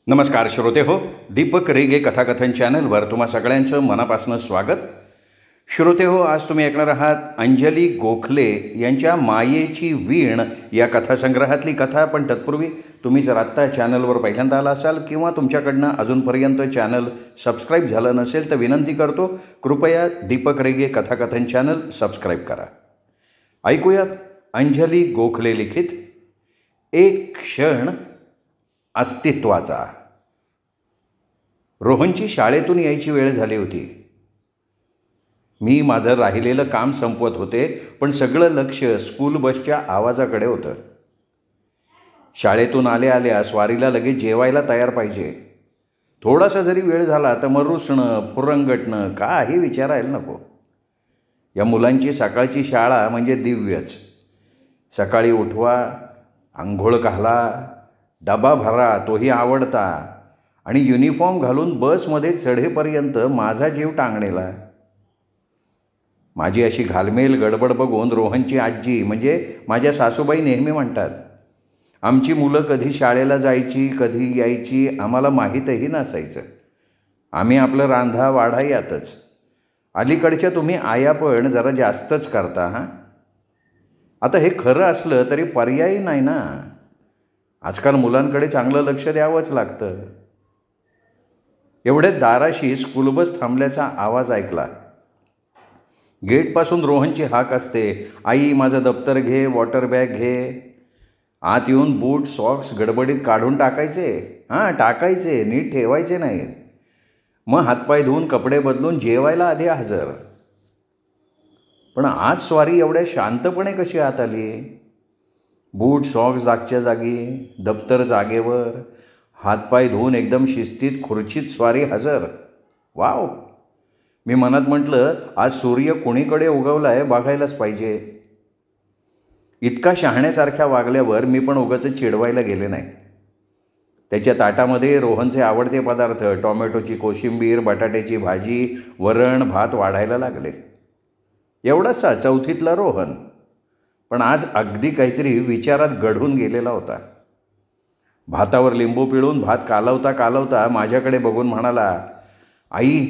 नमस्कार श्रोते हो, दीपक रेगे कथाकथन चॅनलवर तुम्हा सगळ्यांचं मनापासून स्वागत. श्रोते हो, आज तुम्ही ऐकणार आहात अंजली गोखले यांच्या मायेची वीण या कथासंग्रहातली कथा. पण तत्पूर्वी तुम्ही जर आत्ता चॅनलवर पहिल्यांदा आला असाल किंवा तुमच्याकडनं अजूनपर्यंत चॅनल सबस्क्राईब झालं नसेल तर विनंती करतो, कृपया दीपक रेगे कथाकथन चॅनल सबस्क्राईब करा. ऐकूयात अंजली गोखले लिखित एक क्षण अस्तित्वाचा. रोहनची शाळेतून यायची वेळ झाली होती. मी माझं राहिलेलं काम संपवत होते, पण सगळं लक्ष स्कूल बसच्या आवाजाकडे होतं. शाळेतून आल्या आल्या स्वारीला लगेच जेवायला तयार पाहिजे. थोडासा जरी वेळ झाला तर मग रुसणं फुरंगटणं काही विचारायला नको. या मुलांची सकाळची शाळा म्हणजे दिव्यच. सकाळी उठवा, आंघोळ घाला, डबा भरा, तोही आवडता, आणि युनिफॉर्म घालून बसमध्ये चढेपर्यंत माझा जीव टांगणेला. माझी अशी घालमेल गडबड बघून रोहनची आजी म्हणजे माझ्या सासूबाई नेहमी म्हणतात, आमची मुलं कधी शाळेला जायची कधी यायची आम्हाला माहीतही नसायचं. आम्ही आपलं रांधा वाढा यातच. अलीकडच्या तुम्ही आया पण जरा जास्तच करता हां. आता हे खरं असलं तरी पर्यायी नाही ना. आजकाल मुलांकडे चांगलं लक्ष द्यावंच लागतं. एवढ्यात दाराशी स्कूलबस थांबल्याचा आवाज ऐकला. गेटपासून रोहनची हाक असते, आई माझं दप्तर घे, वॉटर बॅग घे. आत येऊन बूट सॉक्स गडबडीत काढून टाकायचे. टाकायचे, नीट ठेवायचे नाहीत. मग हातपाय धुवून कपडे बदलून जेवायला आधी हजर. पण आज स्वारी एवढ्या शांतपणे कशी आत आली? बूट सॉक्स जागच्या जागी, दप्तर जागेवर, हातपाय धुवून एकदम शिस्तीत खुर्चीत स्वारी हजर. वाव. मी मनात म्हटलं, आज सूर्य कुणीकडे उगवला आहे बघायलाच पाहिजे. इतका शहाण्यासारख्या वागल्यावर मी पण उगाच चिडवायला गेले नाही. त्याच्या ताटामध्ये रोहनचे आवडते पदार्थ टोमॅटोची कोशिंबीर, बटाट्याची भाजी, वरण भात वाढायला लागले. एवढासा चौथीतला रोहन, पण आज अगदी काहीतरी विचारात गढून गेलेला होता. भातावर लिंबू पिळून भात कालवता कालवता माझ्याकडे बघून म्हणाला, आई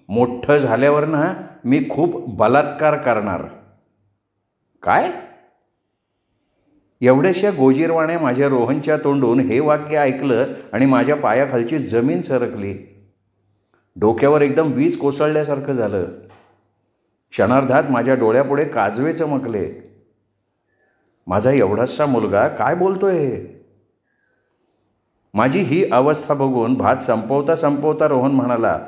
मोठं झाल्यावर ना मी खूप बलात्कार करणार. काय? एवढ्याशा गोजीरवाण्या माझ्या रोहनच्या तोंडून हे वाक्य ऐकलं आणि माझ्या पायाखालची जमीन सरकली. डोक्यावर एकदम वीज कोसळल्यासारखं झालं. क्षणार्धात माझ्या डोळ्यापुढे काजवे चमकले. माझा एवढासा मुलगा काय बोलतोय? माझी ही अवस्था बघून भात संपवता संपवता रोहन म्हणाला,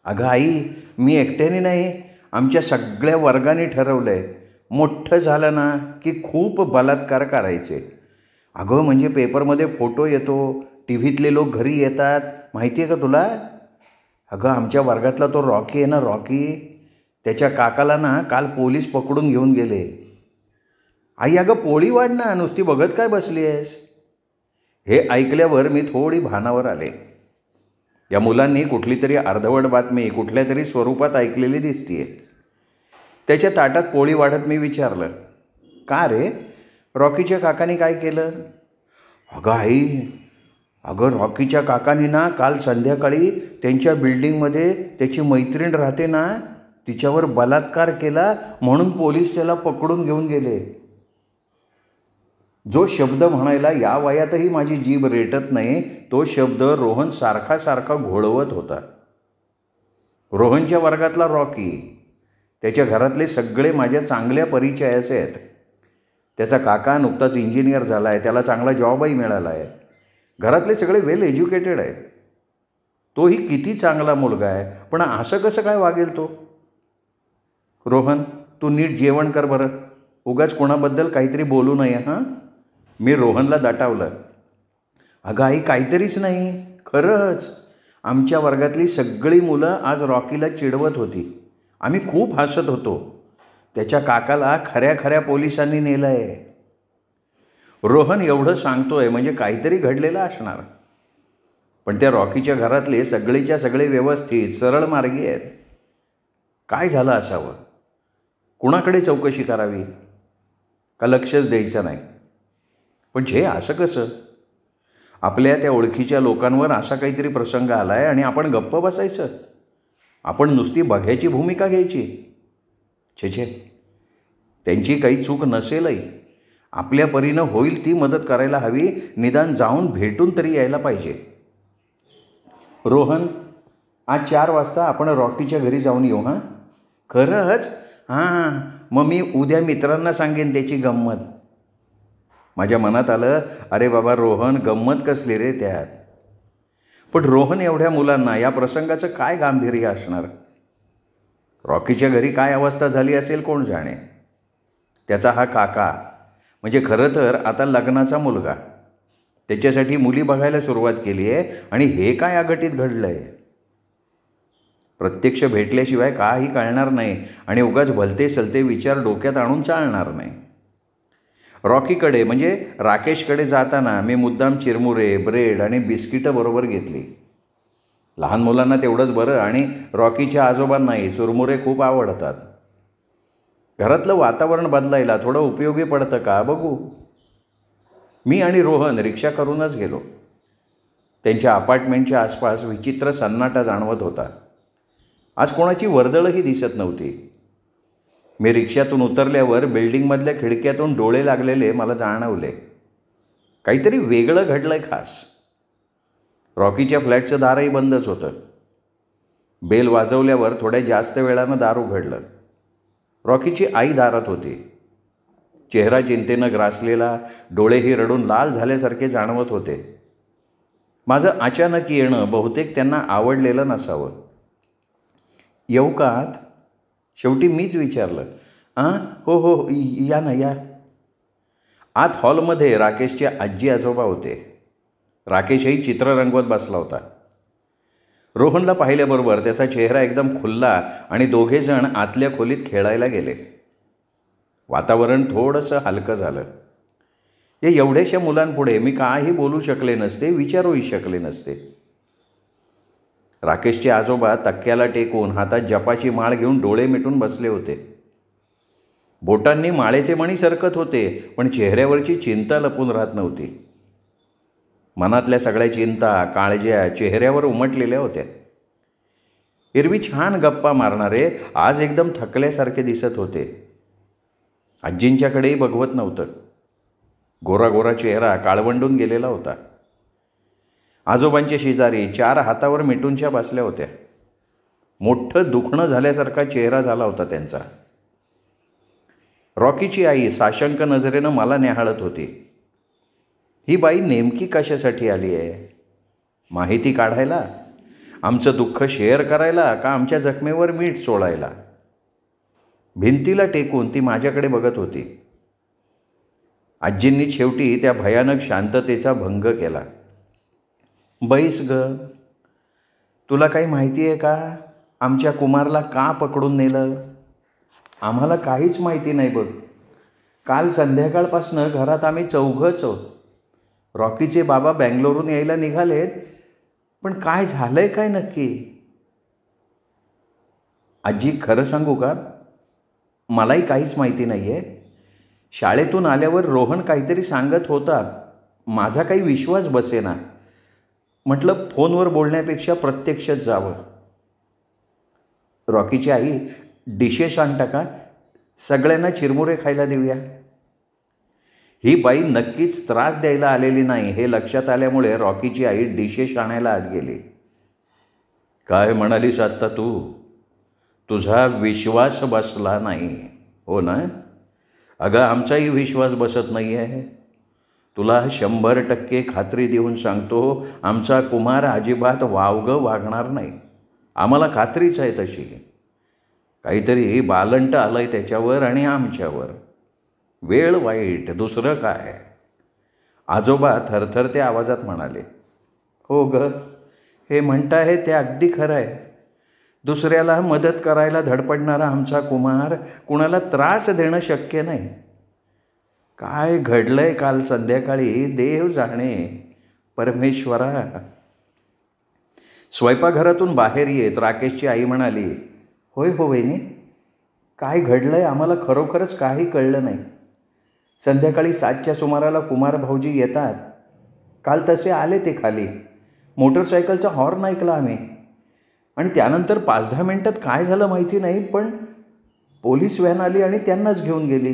अगं आई, मी एकट्याने नाही, आमच्या सगळ्या वर्गाने ठरवलंय, मोठं झालं ना की खूप बलात्कार करायचे. अगं म्हणजे पेपरमध्ये फोटो येतो, टी व्हीतले लोक घरी येतात, माहिती आहे का तुला? अगं आमच्या वर्गातला तो रॉकी आहे ना, रॉकी, त्याच्या काकाला ना काल पोलीस पकडून घेऊन गेले. आई अगं पोळी वाढ ना, नुसती बघत काय बसली आहेस? हे ऐकल्यावर मी थोडी भानावर आले. या मुलांनी कुठली तरी अर्धवट बातमी कुठल्या तरी स्वरूपात ऐकलेली दिसतीये. त्याच्या ताटात पोळी वाढत मी विचारलं, का रे, रॉकीच्या काकाने काय केलं? अगं आई, अगं रॉकीच्या काकानी ना काल संध्याकाळी त्यांच्या बिल्डिंगमध्ये त्याची मैत्रीण राहते ना, तिच्यावर बलात्कार केला, म्हणून पोलीस त्याला पकडून घेऊन गेले. जो शब्द म्हणायला या वयातही माझी जीभ रेटत नाही, तो शब्द रोहन सारखा सारखा घोळवत होता. रोहनच्या वर्गातला रॉकी, त्याच्या घरातले सगळे माझ्या चांगल्या परिचयाचे आहेत. त्याचा काका नुकताच इंजिनियर झाला आहे, त्याला चांगला जॉबही मिळाला आहे. घरातले सगळे वेल एज्युकेटेड आहेत. तोही किती चांगला मुलगा आहे, पण असं कसं काय वागेल तो? रोहन, तू नीट जेवण कर बरं, उगाच कोणाबद्दल काहीतरी बोलू नये हां. मी रोहनला दटावलं. अगं आई, काहीतरीच नाही, खरंच. आमच्या वर्गातली सगळी मुलं आज रॉकीला चिडवत होती. आम्ही खूप हसत होतो. त्याच्या काकाला खऱ्या खऱ्या पोलिसांनी नेलं आहे. रोहन एवढं सांगतोय म्हणजे काहीतरी घडलेलं असणार. पण त्या रॉकीच्या घरातले सगळीच्या सगळे व्यवस्थित सरळ मार्गी आहेत. काय झालं असावं? कुणाकडे चौकशी करावी का लक्षच द्यायचं नाही? पण असं कसं? आपल्या त्या ओळखीच्या लोकांवर असा काहीतरी प्रसंग आला आहे आणि आपण गप्प बसायचं? आपण नुसती बघ्याची भूमिका घ्यायची? छे, त्यांची काही चूक नसेलही. आपल्या परीनं होईल ती मदत करायला हवी. निदान जाऊन भेटून तरी यायला पाहिजे. रोहन, आज 4 वाजता आपण रॉकीच्या घरी जाऊन येऊ. हां, खरंच? हां, मग मी उद्या मित्रांना सांगेन त्याची गंमत. माझ्या मनात आलं, अरे बाबा रोहन, गंमत कसली रे त्यात? पण रोहन एवढ्या मुलांना या प्रसंगाचं काय गांभीर्य असणार? रॉकीच्या घरी काय अवस्था झाली असेल कोण जाणे. त्याचा हा काका, म्हणजे खरं तर आता लग्नाचा मुलगा, त्याच्यासाठी मुली बघायला सुरुवात केली आहे आणि हे काय अघटित घडलं आहे? प्रत्यक्ष भेटल्याशिवाय काही कळणार नाही आणि उगाच भलते सलते विचार डोक्यात आणून चालणार नाही. रॉकीकडे म्हणजे राकेशकडे जाताना मी मुद्दाम चिरमुरे, ब्रेड आणि बिस्किटं बरोबर घेतली. लहान मुलांना तेवढंच बरं, आणि रॉकीच्या आजोबांनाही चुरमुरे खूप आवडतात. घरातलं वातावरण बदलायला थोडं उपयोगी पडतं का बघू. मी आणि रोहन रिक्षा करूनच गेलो. त्यांच्या अपार्टमेंटच्या आसपास विचित्र सन्नाटा जाणवत होता. आज कोणाची वर्दळही दिसत नव्हती. मी रिक्षातून उतरल्यावर बिल्डिंगमधल्या खिडक्यातून डोळे लागलेले मला जाणवले. काहीतरी वेगळं घडलंय खास. रॉकीच्या फ्लॅटचं दारही बंदच होतं. बेल वाजवल्यावर थोड्या जास्त वेळानं दार उघडलं. रॉकीची आई दारात होती. चेहरा चिंतेनं ग्रासलेला, डोळेही रडून लाल झाल्यासारखे जाणवत होते. माझं अचानक येणं बहुतेक त्यांना आवडलेलं नसावं. येऊ का आत? शेवटी मीच विचारलं. हो, या ना, या. आत हॉलमध्ये राकेशचे आजी आजोबा होते. राकेशही चित्र रंगवत बसला होता. रोहनला पाहिल्याबरोबर त्याचा चेहरा एकदम खुलला आणि दोघेजण आतल्या खोलीत खेळायला गेले. वातावरण थोडंसं हलकं झालं. या एवढ्याशा मुलांपुढे मी काही बोलू शकले नसते, विचारूही शकले नसते. राकेशचे आजोबा तक्क्याला टेकून हातात जपाची माळ घेऊन डोळे मिटून बसले होते. बोटांनी माळेचे मणी सरकत होते, पण चेहऱ्यावरची चिंता लपून राहत नव्हती. मनातल्या सगळ्या चिंता, काळज्या चेहऱ्यावर उमटलेल्या होत्या. एरवी छान गप्पा मारणारे आज एकदम थकल्यासारखे दिसत होते. आजींच्याकडेही बघवत नव्हतं. गोरा गोरा चेहरा काळवंडून गेलेला होता. आजोबांच्या शेजारी 4 हातावर मिटूनच्या बसल्या होत्या. मोठं दुखणं झाल्यासारखा चेहरा झाला होता त्यांचा. रॉकीची आई साशंक नजरेनं मला न्याहाळत होती. ही बाई नेमकी कशासाठी आली आहे? माहिती काढायला? आमचं दुःख शेअर करायला? का आमच्या जखमेवर मीठ चोळायला? भिंतीला टेकून ती माझ्याकडे बघत होती. आजींनी शेवटी त्या भयानक शांततेचा भंग केला. बैस ग. तुला काही माहिती आहे का आमच्या कुमारला का पकडून नेलं? आम्हाला काहीच माहिती नाही बघ. काल संध्याकाळपासनं घरात आम्ही चौघंच आहोत. रॉकीचे बाबा बँगलोरहून यायला निघालेत, पण काय झालंय काय नक्की? आजी, खरं सांगू का, मलाही काहीच माहिती नाही आहे. शाळेतून आल्यावर रोहन काहीतरी सांगत होता. माझा काही विश्वास बसेना. म्हटलं फोनवर बोलण्यापेक्षा प्रत्यक्षच जावं. रॉकीची आई, डिशेस आणता का? सगळ्यांना चिरमुरे खायला देऊया. ही बाई नक्कीच त्रास द्यायला आलेली नाही हे लक्षात आल्यामुळे रॉकीची आई डिशेस आणायला आत गेली. काय म्हणालीस आत्ता तू? तुझा विश्वास बसला नाही हो ना? अगं, आमचाही विश्वास बसत नाही आहे. तुला 100% खात्री देऊन सांगतो, आमचा कुमार अजिबात वावगं वागणार नाही. आम्हाला खात्रीच आहे तशी. काहीतरी बालंट आलं आहे त्याच्यावर आणि आमच्यावर. वेळ वाईट, दुसरं काय? आजोबा थरथरत्या आवाजात म्हणाले. हो ग, हे म्हणताय ते अगदी खरं आहे. दुसऱ्याला मदत करायला धडपडणारा आमचा कुमार कुणाला त्रास देणं शक्य नाही. काय घडलंय काल संध्याकाळी देव जाणे. परमेश्वरा. स्वयंपाकघरातून बाहेर येत राकेशची आई म्हणाली, होय हो वहिनी, काय घडलंय आम्हाला खरोखरच काही कळलं नाही. संध्याकाळी 7च्या सुमाराला कुमार भाऊजी येतात. काल तसे आले ते खाली. मोटरसायकलचा हॉर्न ऐकला आम्ही. आणि त्यानंतर 5-10 मिनटात काय झालं माहिती नाही, पण पोलीस व्हॅन आली आणि त्यांनाच घेऊन गेली.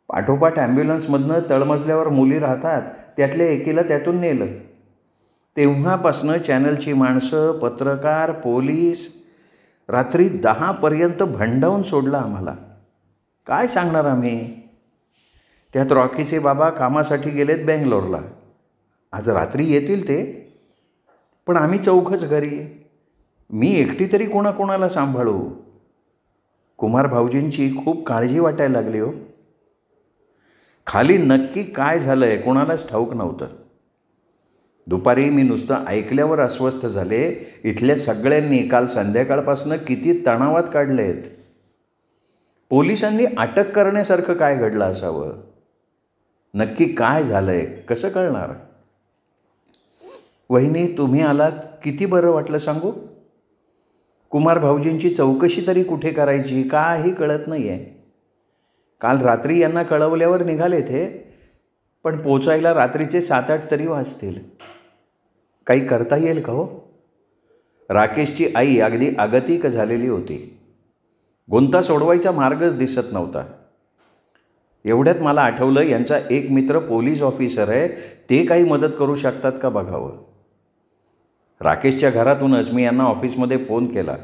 पाठोपाठ ॲम्ब्युलन्समधनं तळमजल्यावर मुली राहतात, त्यातल्या एकीला त्यातून नेलं. तेव्हापासनं चॅनलची माणसं, पत्रकार, पोलीस रात्री 10पर्यंत भंडावून सोडलं आम्हाला. काय सांगणार आम्ही? त्यात रॉकीचे बाबा कामासाठी गेलेत बेंगलोरला. आज रात्री येतील ते, पण आम्ही चौघच घरी. मी एकटी तरी कोणाकोणाला सांभाळू? कुमार भाऊजींची खूप काळजी वाटायला लागली हो. खाली नक्की काय झालं आहे कोणालाच ठाऊक नव्हतं. दुपारी मी नुसतं ऐकल्यावर अस्वस्थ झाले. इथल्या सगळ्यांनी काल संध्याकाळपासून किती तणावात काढले आहेत. पोलिसांनी अटक करण्यासारखं काय घडलं असावं? नक्की काय झालं आहे कसं कळणार? वहिनी, तुम्ही आलात, किती बरं वाटलं सांगू. कुमार भाऊजींची चौकशी तरी कुठे करायची काही कळत नाही आहे. काल रात्री यांना कळवल्यावर निघाले ते, पण पोचायला रात्रीचे 7-8 तरी वाजतील. काही करता येईल का हो? राकेशची आई अगदी आगतिक झालेली होती. गुंता सोडवायचा मार्गच दिसत नव्हता. एवढ्यात मला आठवलं, यांचा एक मित्र पोलीस ऑफिसर आहे, ते काही मदत करू शकतात का बघावं. राकेशच्या घरातूनच मी यांना ऑफिसमध्ये फोन केला.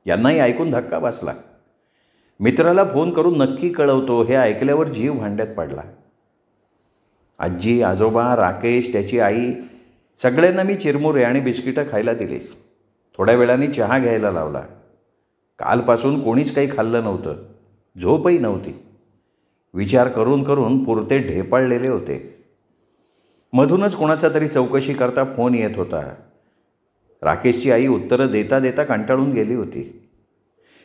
यांनाही ऐकून धक्का बसला. मित्राला फोन करून नक्की कळवतो हे ऐकल्यावर जीव भांड्यात पडला. आजी, आजोबा, राकेश, त्याची आई सगळ्यांना मी चिरमुरे आणि बिस्किटं खायला दिली. थोड्या वेळाने चहा घ्यायला लावला. कालपासून कोणीच काही खाल्लं नव्हतं. झोपही नव्हती. विचार करून करून पुरते ढेपाळलेले होते. मधूनच कोणाचा तरी चौकशी करता फोन येत होता. राकेशची आई उत्तरं देता देता कंटाळून गेली होती.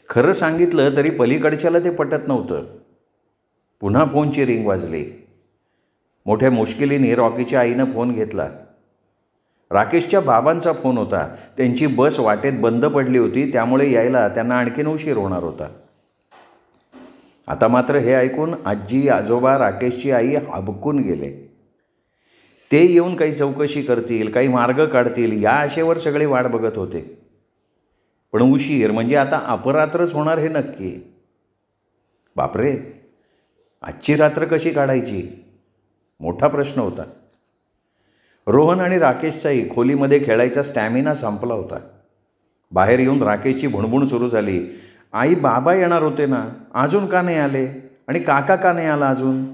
खरं सांगितलं तरी पलीकडच्याला ते पटत नव्हतं. पुन्हा फोनची रिंग वाजली. मोठ्या मुश्किलीने रॉकीच्या आईनं फोन घेतला. राकेशच्या बाबांचा फोन होता. त्यांची बस वाटेत बंद पडली होती, त्यामुळे यायला त्यांना आणखीन उशीर होणार होता. आता मात्र हे ऐकून आजी, आजोबा, राकेशची आई हबकून गेले. ते येऊन काही चौकशी करतील, काही मार्ग काढतील या आशेवर सगळे वाट बघत होते. पण उशीर म्हणजे आता अपरात्रच होणार हे नक्की. बापरे, आजची रात्र कशी काढायची मोठा प्रश्न होता. रोहन आणि राकेशचाही खोलीमध्ये खेळायचा स्टॅमिना संपला होता. बाहेर येऊन राकेशची भुणभुण सुरू झाली. आई, बाबा येणार होते ना, अजून का नाही आले? आणि काका का नाही आला अजून?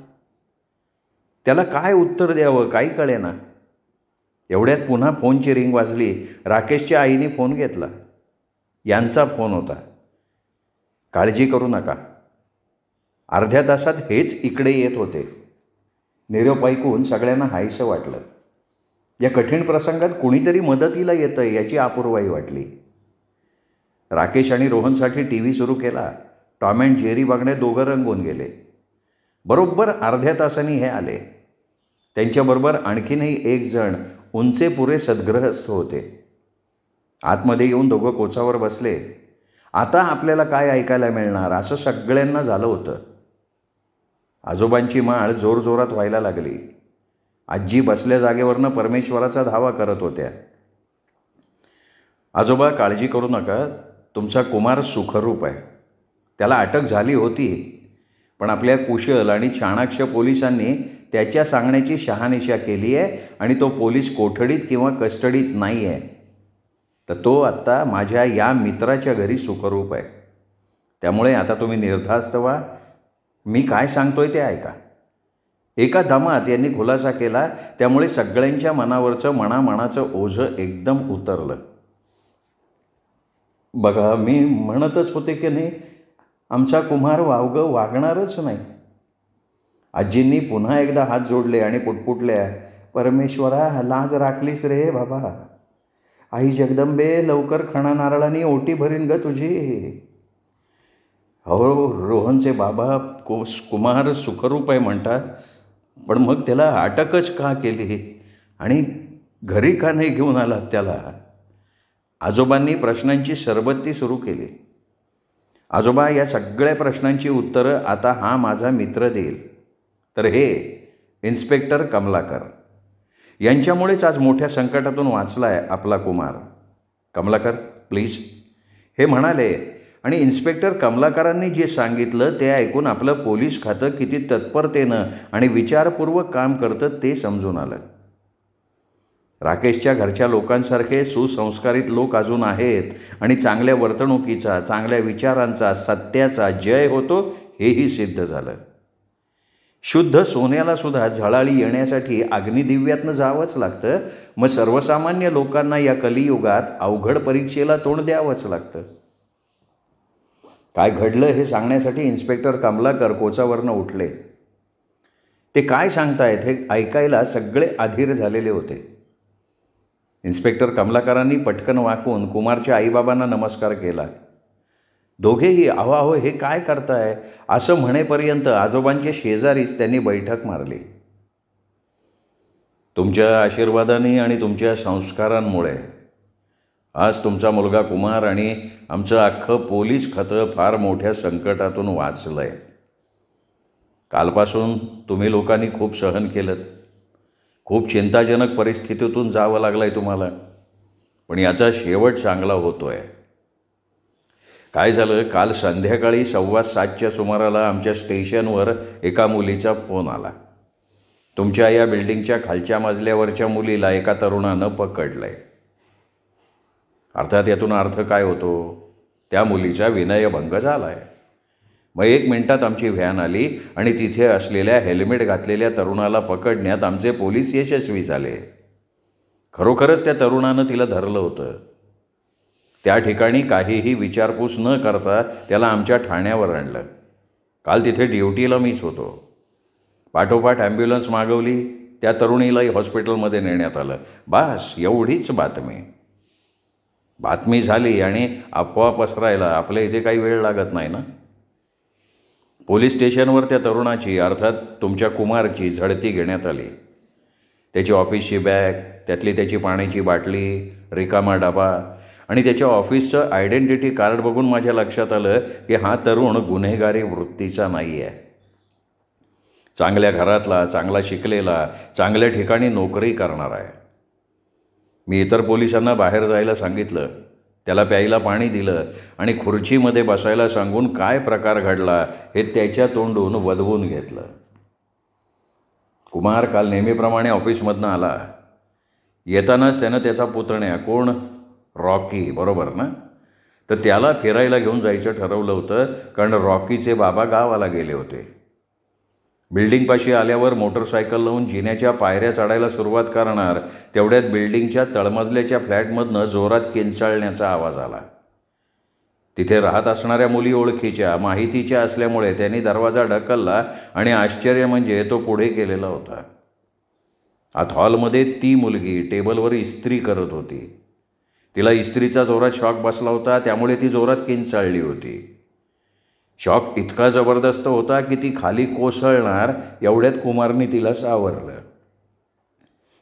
त्याला काय उत्तर द्यावं काही कळेना. एवढ्यात पुन्हा फोनची रिंग वाजली. राकेशच्या आईने फोन घेतला. यांचा फोन होता. काळजी करू नका, अर्ध्या तासात हेच इकडे येत होते. निरोप ऐकून सगळ्यांना हायसं वाटलं. या कठीण प्रसंगात कुणीतरी मदतीला येतं याची अपूर्वाई वाटली. राकेश आणि रोहनसाठी TV सुरू केला. टॉम अँड जेरी बघण्यात दोघं रंगून गेले. बरोबर अर्ध्या तासांनी हे आले. त्यांच्याबरोबर आणखीनही एक जण उंचेपुरे सद्ग्रहस्थ होते. आतमध्ये येऊन दोघं कोचावर बसले. आता आपल्याला काय ऐकायला मिळणार असं सगळ्यांना झालं होतं. आजोबांची माळ जोरजोरात व्हायला लागली. आजी बसल्या जागेवरनं परमेश्वराचा धावा करत होत्या. आजोबा, काळजी करू नका, तुमचा कुमार सुखरूप आहे. त्याला अटक झाली होती, पण आपल्या कुशल आणि चाणाक्ष पोलिसांनी त्याच्या सांगण्याची शहानिशा केली आहे आणि तो पोलीस कोठडीत किंवा कस्टडीत नाही आहे. तर तो आत्ता माझ्या या मित्राच्या घरी सुखरूप आहे. त्यामुळे आता तुम्ही निर्धास्त व्हा. मी काय सांगतोय ते ऐका. एका दमात यांनी खुलासा केला. त्यामुळे सगळ्यांच्या मनावरचं मनाचं ओझं एकदम उतरलं. बघा, मी म्हणतच होते की नाही, आमचा कुमार वावगं वागणारच नाही. आजींनी पुन्हा एकदा हात जोडले आणि पुटपुटल्या, परमेश्वरा, लाज राखलीस रे बाबा. आई जगदंबे, लवकर खणा नारळाने ओटी भरीन ग तुझी. हो, रोहनचे बाबा कुमार सुखरूप आहे म्हणतात, पण मग त्याला अटकच का केली आणि घरी का नाही घेऊन आलात त्याला? आजोबांनी प्रश्नांची सरबत्ती सुरू केली. आजोबा, या सगळ्या प्रश्नांची उत्तरं आता हा माझा मित्र देईल. तर हे इन्स्पेक्टर कमलाकर. यांच्यामुळेच आज मोठ्या संकटातून वाचला आहे आपला कुमार. कमलाकर प्लीज, हे म्हणाले. आणि इन्स्पेक्टर कमलाकरांनी जे सांगितलं ते ऐकून आपलं पोलीस खातं किती तत्परतेनं आणि विचारपूर्वक काम करतं ते समजून आलं. राकेशच्या घरच्या लोकांसारखे सुसंस्कारित लोक अजून आहेत आणि चांगल्या वर्तणुकीचा, चांगल्या विचारांचा, सत्याचा जय होतो हेही सिद्ध झालं. शुद्ध सोन्याला सुद्धा झळाळी येण्यासाठी अग्निदिव्यातनं जावंच लागतं. मग सर्वसामान्य लोकांना या कलियुगात अवघड परीक्षेला तोंड द्यावंच लागतं. काय घडलं हे सांगण्यासाठी इन्स्पेक्टर कमलाकर कोचावरनं उठले. ते काय सांगतायत हे ऐकायला सगळे अधीर झालेले होते. इन्स्पेक्टर कमलाकरांनी पटकन वाकून कुमारच्या आईबाबांना नमस्कार केला. दोघेही अहो अहो हे काय करताय असं म्हणेपर्यंत आजोबांच्या शेजारीच त्यांनी बैठक मारली. तुमच्या आशीर्वादाने आणि तुमच्या संस्कारांमुळे आज तुमचा मुलगा कुमार आणि आमचं अख्खं पोलीस खातं फार मोठ्या संकटातून वाचलं आहे. कालपासून तुम्ही लोकांनी खूप सहन केलं, खूप चिंताजनक परिस्थितीतून जावं लागलं आहे तुम्हाला, पण याचा शेवट चांगला होतो आहे. काय झालं, काल संध्याकाळी 7:15च्या सुमाराला आमच्या स्टेशनवर एका मुलीचा फोन आला. तुमच्या या बिल्डिंगच्या खालच्या मजल्यावरच्या मुलीला एका तरुणानं पकडलं आहे. अर्थात यातून अर्थ काय होतो, त्या मुलीचा विनयभंग झाला आहे. मग 1 मिनिटात आमची व्हॅन आली आणि तिथे असलेल्या हेल्मेट घातलेल्या तरुणाला पकडण्यात आमचे पोलीस यशस्वी झाले. खरोखरच त्या तरुणानं तिला धरलं होतं. त्या ठिकाणी काहीही विचारपूस न करता त्याला आमच्या ठाण्यावर आणलं. काल तिथे ड्युटीला मीच होतो. पाठोपाठ ॲम्ब्युलन्स मागवली, त्या तरुणीलाही हॉस्पिटलमध्ये नेण्यात आलं. बास एवढीच बातमी झाली आणि अफवा पसरायला आपल्या इथे काही वेळ लागत नाही ना. पोलीस स्टेशनवर त्या तरुणाची अर्थात तुमच्या कुमारची झडती घेण्यात आली. त्याची ऑफिसची बॅग, त्यातली त्याची पाण्याची बाटली, रिकामा डबा आणि त्याच्या ऑफिसचं आयडेंटिटी कार्ड बघून माझ्या लक्षात आलं की हा तरुण गुन्हेगारी वृत्तीचा नाही आहे. चांगल्या घरातला, चांगला शिकलेला, चांगल्या ठिकाणी नोकरी करणार आहे. मी इतर पोलिसांना बाहेर जायला सांगितलं, त्याला प्यायला पाणी दिलं आणि खुर्चीमध्ये बसायला सांगून काय प्रकार घडला हे त्याच्या तोंडून वदवून घेतलं. कुमार काल नेहमीप्रमाणे ऑफिसमधनं आला. येतानाच त्यानं त्याचा पुतण्या, कोण, रॉकी, बरोबर ना, तर त्याला फिरायला घेऊन जायचं ठरवलं होतं, कारण रॉकीचे बाबा गावाला गेले होते. बिल्डिंगपाशी आल्यावर मोटरसायकल लावून जिन्याच्या पायऱ्या चढायला सुरुवात करणार तेवढ्यात बिल्डिंगच्या तळमजल्याच्या फ्लॅटमधनं जोरात किंचाळण्याचा आवाज आला. तिथे राहत असणाऱ्या मुली ओळखीच्या, माहितीच्या असल्यामुळे त्यांनी दरवाजा ढकलला आणि आश्चर्य म्हणजे तो पुढे केलेला होता. आत हॉलमध्ये ती मुलगी टेबलवर इस्त्री करत होती. तिला इस्त्रीचा जोरात शॉक बसला होता, त्यामुळे ती जोरात किंचाळली होती. शॉक इतका जबरदस्त होता की ती खाली कोसळणार एवढ्यात कुमारने तिला सावरलं.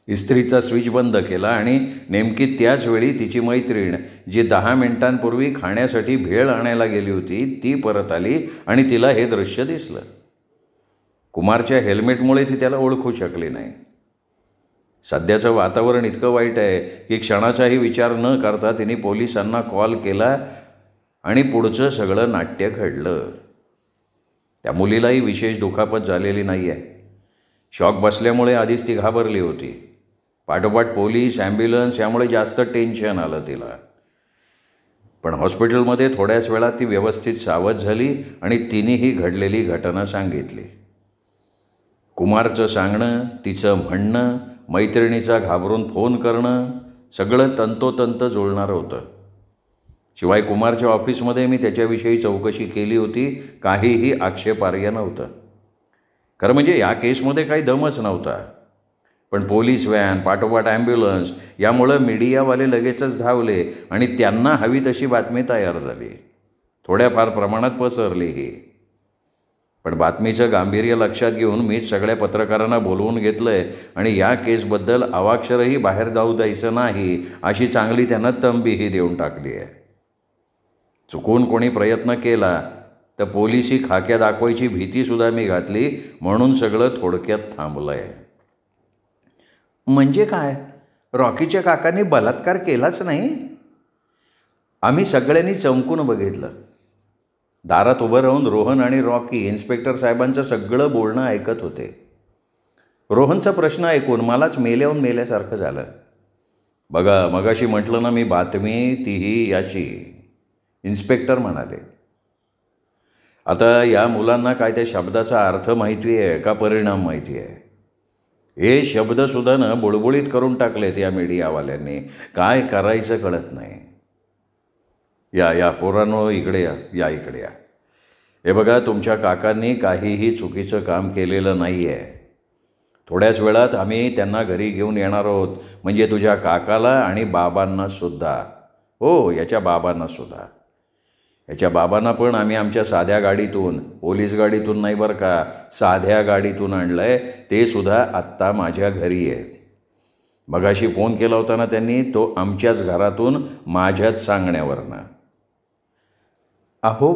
इस्त्रीचा स्विच बंद केला आणि नेमकी त्याच वेळी तिची मैत्रीण, जी 10 मिनिटांपूर्वी खाण्यासाठी भेळ आणायला गेली होती, ती परत आली आणि तिला हे दृश्य दिसलं. कुमारच्या हेल्मेटमुळे ती त्याला ओळखू शकली नाही. सध्याचं वातावरण इतकं वाईट आहे की क्षणाचाही विचार न करता तिने पोलिसांना कॉल केला आणि पुढचं सगळं नाट्य घडलं. त्या मुलीलाही विशेष दुखापत झालेली नाही आहे. शॉक बसल्यामुळे आधीच ती घाबरली होती. पाठोपाठ पोलीस, ॲम्ब्युलन्स यामुळे जास्त टेन्शन आलं तिला. पण हॉस्पिटलमध्ये थोड्याच वेळात ती व्यवस्थित सावध झाली आणि तिनेही घडलेली घटना सांगितली. कुमारचं सांगणं, तिचं म्हणणं, मैत्रिणीचा घाबरून फोन करणं सगळं तंतोतंत जुळणारं होतं. शिवाय कुमारच्या ऑफिसमध्ये मी त्याच्याविषयी चौकशी केली होती, काहीही आक्षेपार्ह नव्हतं. खरं म्हणजे या केसमध्ये काही दमच नव्हता. पण पोलीस व्हॅन, पाठोपाठ ॲम्ब्युलन्स यामुळं मीडियावाले लगेचच धावले आणि त्यांना हवी तशी बातमी तयार झाली. थोड्याफार प्रमाणात पसरलीही. पण बातमीचं गांभीर्य लक्षात घेऊन मीच सगळ्या पत्रकारांना बोलवून घेतलं आहे आणि या केसबद्दल अवाक्षरही बाहेर जाऊ द्यायचं नाही अशी चांगली त्यांना तंबीही देऊन टाकली आहे. चुकून कोणी प्रयत्न केला तर पोलिसी खाक्या दाखवायची भीतीसुद्धा मी घातली, म्हणून सगळं थोडक्यात थांबलं आहे. म्हणजे काय? रॉकीच्या काकांनी बलात्कार केलाच नाही? आम्ही सगळ्यांनी चमकून बघितलं. दारात उभं राहून रोहन आणि रॉकी इन्स्पेक्टर साहेबांचं सगळं बोलणं ऐकत होते. रोहनचा प्रश्न ऐकून मलाच मेल्याहून मेल्यासारखं झालं. बघा, मगाशी म्हटलं ना मी बातमी, तीही याची, इन्स्पेक्टर म्हणाले. आता या मुलांना काय त्या शब्दाचा अर्थ माहिती आहे का परिणाम माहिती आहे? हे शब्दसुद्धा ना बुळबुळीत करून टाकलेत या मीडियावाल्यांनी. काय करायचं कळत नाही. या पोरांनो, इकडे या इकडे या. हे बघा, तुमच्या काकांनी काहीही चुकीचं काम केलेलं नाही आहे. थोड्याच वेळात आम्ही त्यांना घरी घेऊन येणार आहोत, म्हणजे तुझ्या काकाला आणि बाबांनासुद्धा. हो, याच्या बाबांनासुद्धा. याच्या बाबांना पण आम्ही आमच्या साध्या गाडीतून, पोलीस गाडीतून नाही बरं का, साध्या गाडीतून आणलं आहे. ते सुद्धा आत्ता माझ्या घरी आहेत. मगाशी फोन केला होता ना त्यांनी, तो आमच्याच घरातून, माझ्याच सांगण्यावरनं. अहो,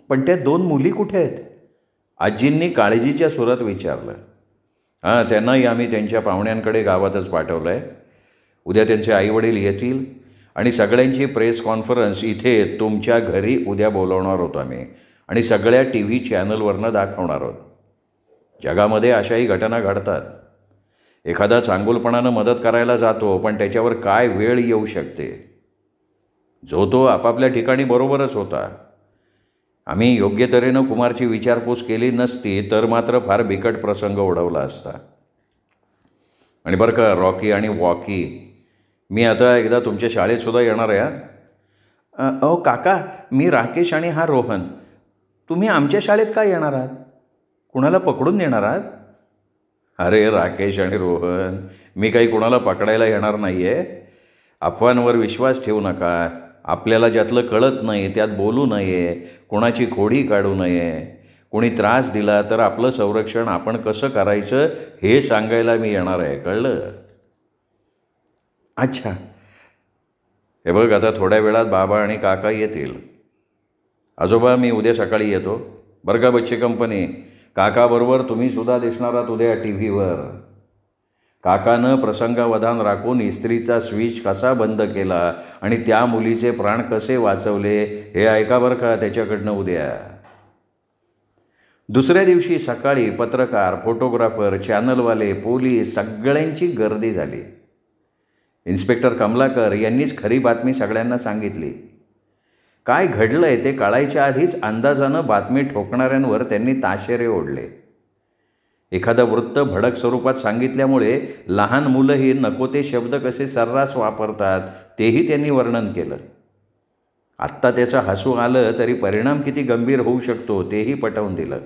पण त्या 2 मुली कुठे आहेत? आजींनी काळजीच्या सुरात विचारलं. हां, त्यांनाही आम्ही त्यांच्या पाहुण्यांकडे गावातच पाठवलं आहे. उद्या त्यांचे आईवडील येतील आणि सगळ्यांची प्रेस कॉन्फरन्स इथे तुमच्या घरी उद्या बोलवणार आहोत आम्ही, आणि सगळ्या TV चॅनलवरनं दाखवणार आहोत. जगामध्ये अशाही घटना घडतात. एखादा चांगुलपणानं मदत करायला जातो, पण त्याच्यावर काय वेळ येऊ शकते. जो तो आपापल्या ठिकाणी बरोबरच होता. आम्ही योग्य तऱ्हेनं कुमारची विचारपूस केली नसती तर मात्र फार बिकट प्रसंग ओढवला असता. आणि बरं का रॉकी आणि वॉकी, मी आता एकदा तुमच्या शाळेतसुद्धा येणार आहे. अहो काका, मी राकेश आणि हा रोहन. तुम्ही आमच्या शाळेत काय येणार आहात? कुणाला पकडून येणार आहात? अरे राकेश आणि रोहन, मी काही कुणाला पकडायला येणार नाही आहे. अफवांवर विश्वास ठेवू नका. आपल्याला ज्यातलं कळत नाही त्यात बोलू नये, कोणाची खोडी काढू नये. कोणी त्रास दिला तर आपलं संरक्षण आपण कसं करायचं हे सांगायला मी येणार आहे, कळलं? अच्छा. हे बघ, आता थोड्या वेळात बाबा आणि काका येतील. आजोबा, मी उद्या सकाळी येतो बरं का बच्चे कंपनी. काकाबरोबर तुम्हीसुद्धा दिसणार आहात उद्या TV वर. काकानं प्रसंगावधान राखून इस्त्रीचा स्विच कसा बंद केला आणि त्या मुलीचे प्राण कसे वाचवले हे ऐका बरं का त्याच्याकडनं उद्या. दुसऱ्या दिवशी सकाळी पत्रकार, फोटोग्राफर, चॅनलवाले, पोलीस सगळ्यांची गर्दी झाली. इन्स्पेक्टर कमलाकर यांनीच खरी बातमी सगळ्यांना सांगितली. काय घडलं आहे ते कळायच्या आधीच अंदाजानं बातमी ठोकणाऱ्यांवर त्यांनी ताशेरे ओढले. एखादं वृत्त भडक स्वरूपात सांगितल्यामुळे लहान मुलंही नको ते शब्द कसे सर्रास वापरतात तेही त्यांनी वर्णन केलं. आत्ता त्याचं हसू आलं तरी परिणाम किती गंभीर होऊ शकतो तेही पटवून दिलं.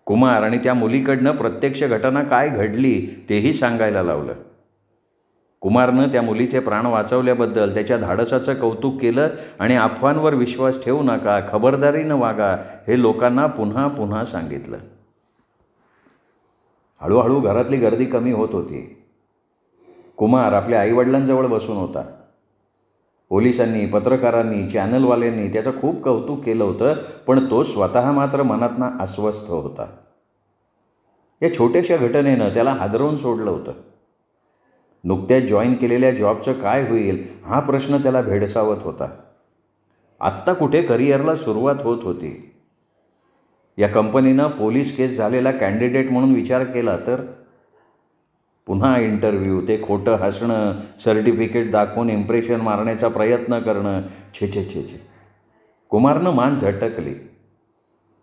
कुमार आणि त्या मुलीकडनं प्रत्यक्ष घटना काय घडली तेही सांगायला लावलं. कुमारनं त्या मुलीचे प्राण वाचवल्याबद्दल त्याच्या धाडसाचं कौतुक केलं आणि अफवांवर विश्वास ठेवू नका, खबरदारीनं वागा हे लोकांना पुन्हा पुन्हा सांगितलं. हळूहळू घरातली गर्दी कमी होत होती. कुमार आपल्या आईवडिलांजवळ बसून होता. पोलिसांनी, पत्रकारांनी, चॅनलवाल्यांनी त्याचं खूप कौतुक केलं होतं, पण तो स्वतः मात्र मनातनं अस्वस्थ होता. या छोट्याशा घटनेनं त्याला हादरवून सोडलं होतं. नुकत्याच जॉईन केलेल्या जॉबचं काय होईल हा प्रश्न त्याला भेडसावत होता. आत्ता कुठे करिअरला सुरुवात होत होती. या कंपनीनं पोलीस केस झालेला कॅन्डिडेट म्हणून विचार केला तर पुन्हा इंटरव्ह्यू, ते खोटं हसणं, सर्टिफिकेट दाखवून इम्प्रेशन मारण्याचा प्रयत्न करणं. छे छे छे छे. कुमारनं मान झटकली.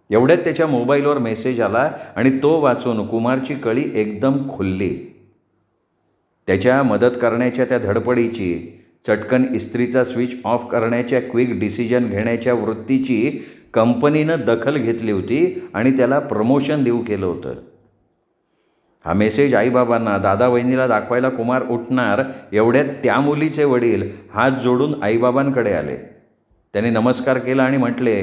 एवढ्यात त्याच्या मोबाईलवर मेसेज आला आणि तो वाचून कुमारची कळी एकदम खुलली. त्याच्या मदत करण्याच्या त्या धडपडीची, चटकन इस्त्रीचा स्विच ऑफ करण्याच्या क्विक डिसिजन घेण्याच्या वृत्तीची कंपनीनं दखल घेतली होती आणि त्याला प्रमोशन देऊ केलं होतं. हा मेसेज आईबाबांना, दादा वहिनीला दाखवायला कुमार उठणार एवढ्यात त्या मुलीचे वडील हात जोडून आईबाबांकडे आले. त्यांनी नमस्कार केला आणि म्हटले,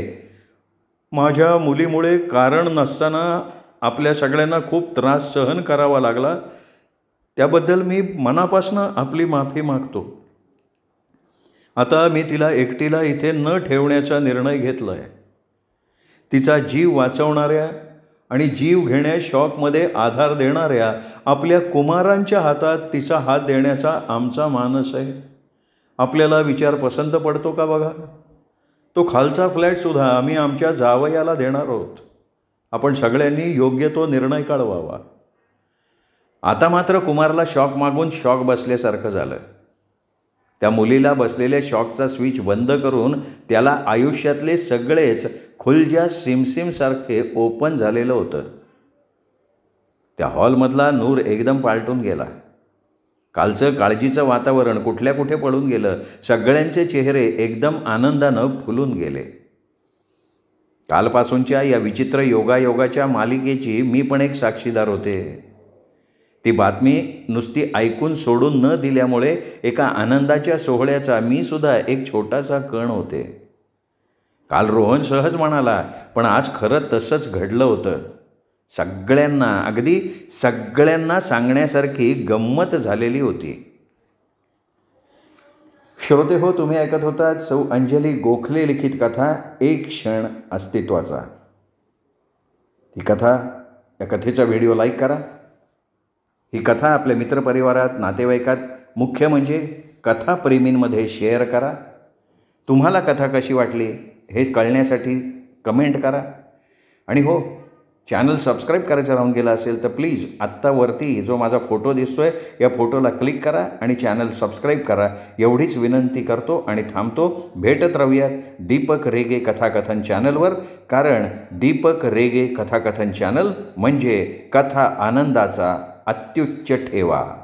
माझ्या मुलीमुळे कारण नसताना आपल्या सगळ्यांना खूप त्रास सहन करावा लागला, त्याबद्दल मी मनापासनं आपली माफी मागतो. आता मी तिला एकटीला इथे न ठेवण्याचा निर्णय घेतला आहे. तिचा जीव वाचवणाऱ्या आणि जीव घेण्या शॉकमध्ये आधार देणाऱ्या आपल्या कुमारांच्या हातात तिचा हात देण्याचा आमचा मानस आहे. आपल्याला विचार पसंत पडतो का बघा. तो खालचा फ्लॅटसुद्धा आम्ही आमच्या जावयाला देणार आहोत. आपण सगळ्यांनी योग्य तो निर्णय कळवावा. आता मात्र कुमारला शॉक मागून शॉक बसल्यासारखं झालं. त्या मुलीला बसलेल्या शॉकचा स्विच बंद करून त्याला आयुष्यातले सगळेच खुलज्या सिमसिमसारखे ओपन झालेलं होतं. त्या हॉलमधला नूर एकदम पालटून गेला. कालचं काळजीचं वातावरण कुठल्या कुठे पळून गेलं. सगळ्यांचे चेहरे एकदम आनंदानं फुलून गेले. कालपासूनच्या या विचित्र योगायोगाच्या मालिकेची मी पण एक साक्षीदार होते. ती बातमी नुसती ऐकून सोडून न दिल्यामुळे एका आनंदाच्या सोहळ्याचा मी सुद्धा एक छोटासा कण होते. काल रोहन सहज म्हणाला, पण आज खरं तसंच घडलं होतं. सगळ्यांना, अगदी सगळ्यांना सांगण्यासारखी गंमत झालेली होती. श्रोते हो, तुम्ही ऐकत होतात सौ अंजली गोखले लिखित कथा एक क्षण अस्तित्वाचा. ही कथा, या कथेचा व्हिडिओ लाईक करा. ही कथा आपल्या मित्रपरिवारात, नातेवाईकात, मुख्य म्हणजे कथाप्रेमींमध्ये शेअर करा. तुम्हाला कथा कशी वाटली हे कळण्यासाठी कमेंट करा. आणि हो, चॅनल सबस्क्राईब करायचं राहून गेलं असेल तर प्लीज आत्ता वरती जो माझा फोटो दिसतोय या फोटोला क्लिक करा आणि चॅनल सबस्क्राईब करा. एवढीच विनंती करतो आणि थांबतो. भेटत राहूयात दीपक रेगे कथाकथन चॅनलवर, कारण दीपक रेगे कथाकथन चॅनल म्हणजे कथा आनंदाचा अत्युच्च ठेवा.